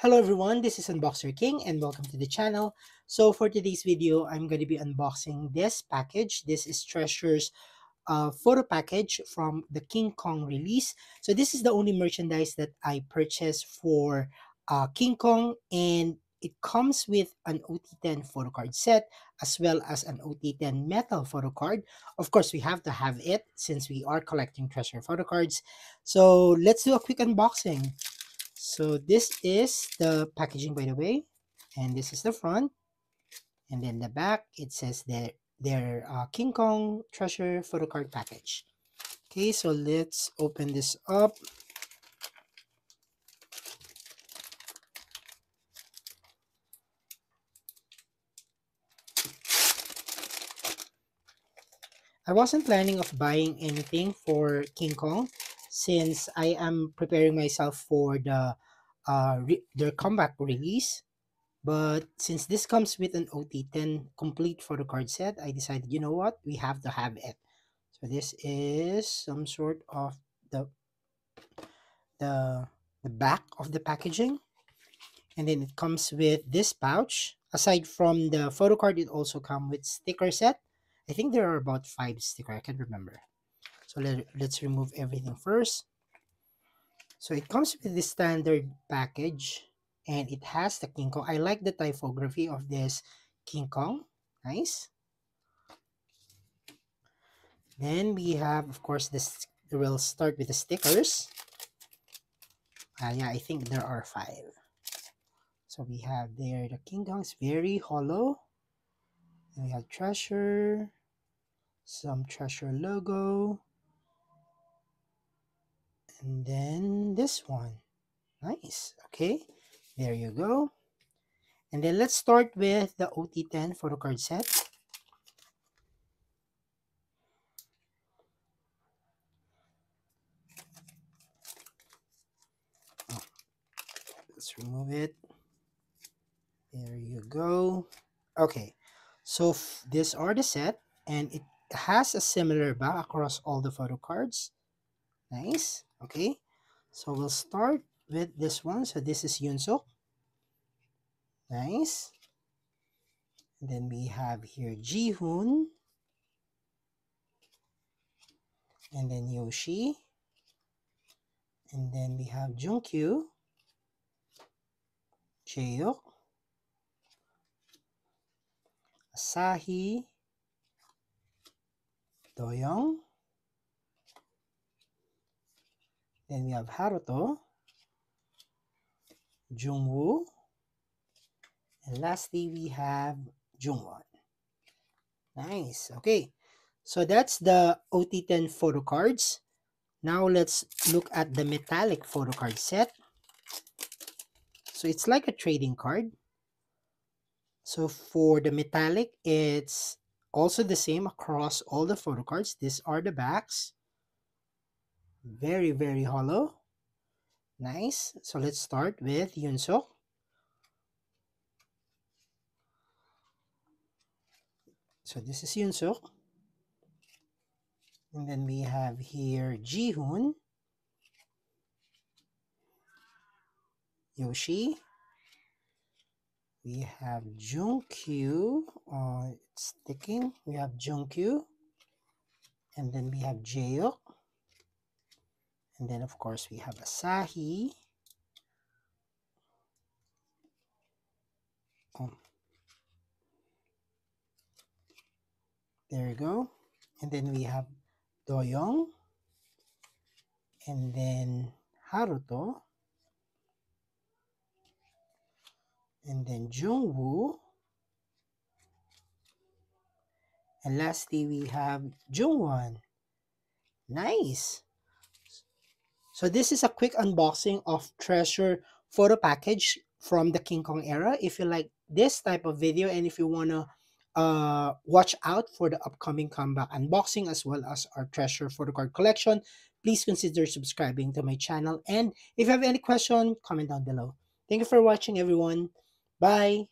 Hello everyone, this is Unboxer King and welcome to the channel. So for today's video, I'm going to be unboxing this package. This is Treasure's photo package from the King Kong release. So this is the only merchandise that I purchased for King Kong, and it comes with an OT10 photo card set as well as an OT10 metal photo card. Of course, we have to have it since we are collecting Treasure photo cards. So let's do a quick unboxing. So this is the packaging, by the way, and this is the front, and then the back. It says their King Kong Treasure photo card package. Okay, so let's open this up. I wasn't planning of buying anything for King Kong since I am preparing myself for their comeback release. But since this comes with an OT10 complete photo card set, I decided, you know what, we have to have it. So this is some sort of the the the back of the packaging, and then it comes with this pouch. Aside from the photo card, it also comes with sticker set. I think there are about 5 stickers. I can't remember. So let's remove everything first. So it comes with the standard package, and it has the King Kong. I like the typography of this King Kong. Nice. Then we have, of course, this. We'll start with the stickers. Yeah, I think there are 5. So we have there the King Kong is very hollow. And we have Treasure, some Treasure logo, and then this one. Nice. Okay, there you go. And then let's start with the OT10 photo card set. Oh, let's remove it. There you go. Okay, so these are the set, and it has a similar back across all the photo cards. Nice. Okay, so we'll start with this one. So this is Yunsuk. Nice. And then we have here Jihoon, and then Yoshi, and then we have Junkyu, Jaehyuk, Asahi, Doyoung, then we have Haruto, Jungwoo, and lastly we have Jungwon. Nice. Okay, so that's the OT10 photo cards. Now let's look at the metallic photo card set. So it's like a trading card. So for the metallic, it's also the same across all the photo cards. These are the backs. Very, very hollow. Nice. So let's start with Yunsuk. So this is Yunsuk. And then we have here Jihoon, Yoshi. We have Junkyu. It's sticking. We have Junkyu. And then we have Jaehyuk. And then, of course, we have Asahi. There you go. And then we have Doyoung. And then Haruto. And then Jungwoo. And lastly, we have Jungwon. Nice. So this is a quick unboxing of Treasure photo package from the King Kong era. If you like this type of video, and if you want to watch out for the upcoming comeback unboxing as well as our Treasure photo card collection, please consider subscribing to my channel. And if you have any question, comment down below. Thank you for watching, everyone. Bye.